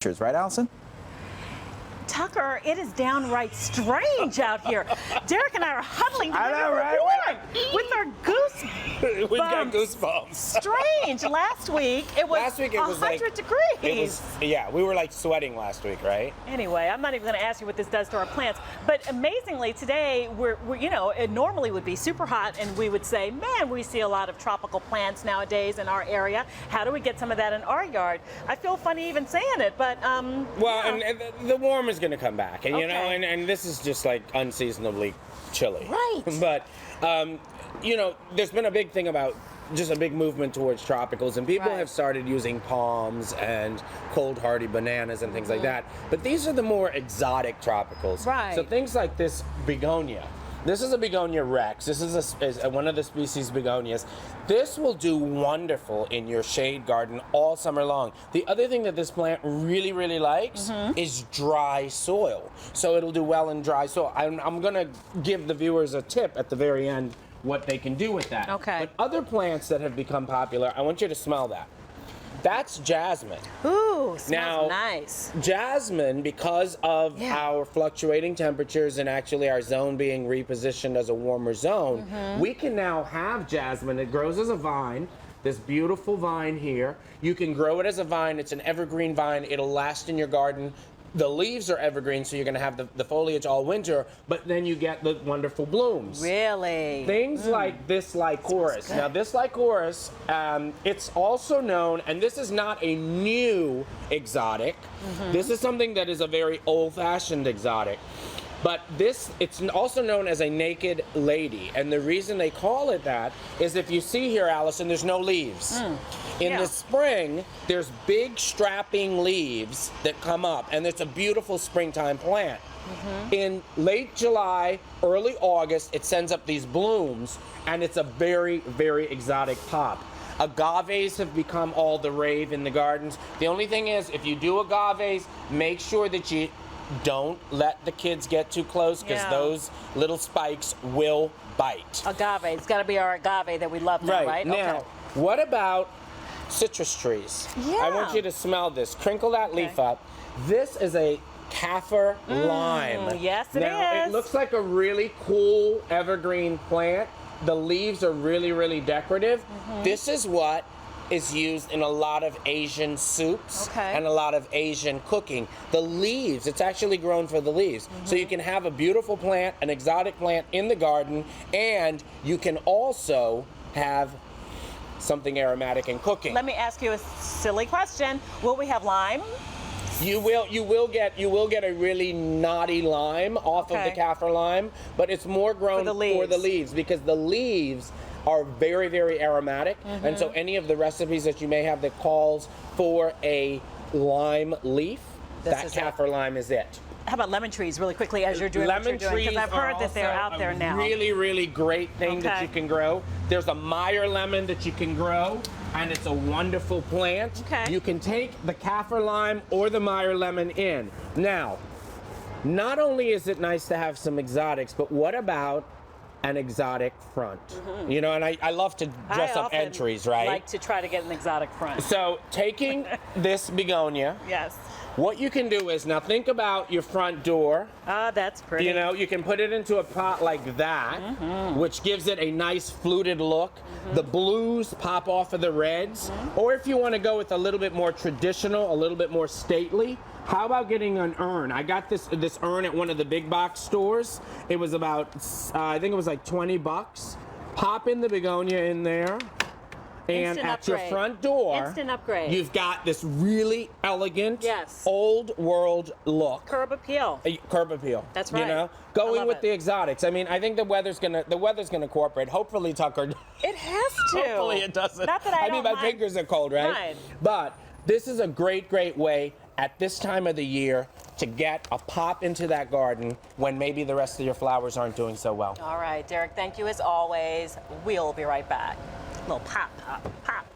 temperatures, right, Allison? Tucker, it is downright strange out here. Derek and I are huddling I know, right? With our goose We've got goosebumps. Strange. Last week it was 100 degrees. Yeah, we were like sweating last week, right? Anyway, I'm not even going to ask you what this does to our plants, but amazingly today we're you know, it normally would be super hot and we would say, man, we see a lot of tropical plants nowadays in our area. How do we get some of that in our yard? I feel funny even saying it, but well, yeah. and the warm is going to come back, and Okay. you know, and this is just like unseasonably chilly. Right. But you know, there's been a big thing about just a big movement towards tropicals, and people Right. have started using palms and cold hardy bananas and things like that. But these are the more exotic tropicals. Right. So things like this begonia. This is a begonia rex. This is one of the species begonias. This will do wonderful in your shade garden all summer long. The other thing that this plant really, really likes is dry soil. So it'll do well in dry soil. I'm gonna give the viewers a tip at the very end what they can do with that. Okay. But other plants that have become popular, I want you to smell that. That's jasmine. Ooh, smells Now, nice. Jasmine, because of Yeah. our fluctuating temperatures and actually our zone being repositioned as a warmer zone, we can now have jasmine. It grows as a vine, this beautiful vine here. You can grow it as a vine. It's an evergreen vine. It'll last in your garden. The leaves are evergreen, so you're going to have the foliage all winter, but then you get the wonderful blooms. Really? Things like this lycoris. Now this lycoris, it's also known, and this is not a new exotic. This is something that is a very old-fashioned exotic. But it's also known as a naked lady. And the reason they call it that is if you see here, Allison, there's no leaves. In the spring, there's big strapping leaves that come up, and it's a beautiful springtime plant. In late July, early August, it sends up these blooms, and it's a very, very exotic pop. Agaves have become all the rave in the gardens. The only thing is, if you do agaves, make sure that you don't let the kids get too close, because those little spikes will bite. Agave. It's got to be our agave that we love now, right? Now, what about citrus trees? Yeah. I want you to smell this. Crinkle that leaf up. This is a kaffir lime. Yes, it now, is. it looks like a really cool evergreen plant. The leaves are really, really decorative. This is what is used in a lot of Asian soups and a lot of Asian cooking. The leaves, it's actually grown for the leaves. So you can have a beautiful plant, an exotic plant in the garden, and you can also have something aromatic in cooking. Let me ask you a silly question. Will we have lime? You will get a really naughty lime off of the kaffir lime, but it's more grown for the leaves because the leaves are very, very aromatic, and so any of the recipes that you may have that calls for a lime leaf, that kaffir lime is it. How about lemon trees, really quickly, as you're doing lemon what you're doing? Because I've heard that they're out there now. Really, really great thing that you can grow. There's a Meyer lemon that you can grow, and it's a wonderful plant. You can take the kaffir lime or the Meyer lemon in. Now, not only is it nice to have some exotics, but what about an exotic front? You know, and I love to dress up entries, right? I like to try to get an exotic front. So taking this begonia, what you can do is, now think about your front door. Ah, that's pretty. You know, you can put it into a pot like that, which gives it a nice fluted look. The blues pop off of the reds. Or if you want to go with a little bit more traditional, a little bit more stately, how about getting an urn? I got this urn at one of the big box stores. It was about, I think it was like 20 bucks. Pop in the begonia in there. And at your front door, you've got this really elegant, old world look. Curb appeal. Curb appeal. That's right. You know, going with the exotics. I mean, I think the weather's gonna cooperate. Hopefully, Tucker. It has to. Hopefully, it doesn't. Not that I mean, my fingers are cold, right? But this is a great, great way at this time of the year to get a pop into that garden when maybe the rest of your flowers aren't doing so well. All right, Derek. Thank you as always. We'll be right back. Little pop, pop, pop.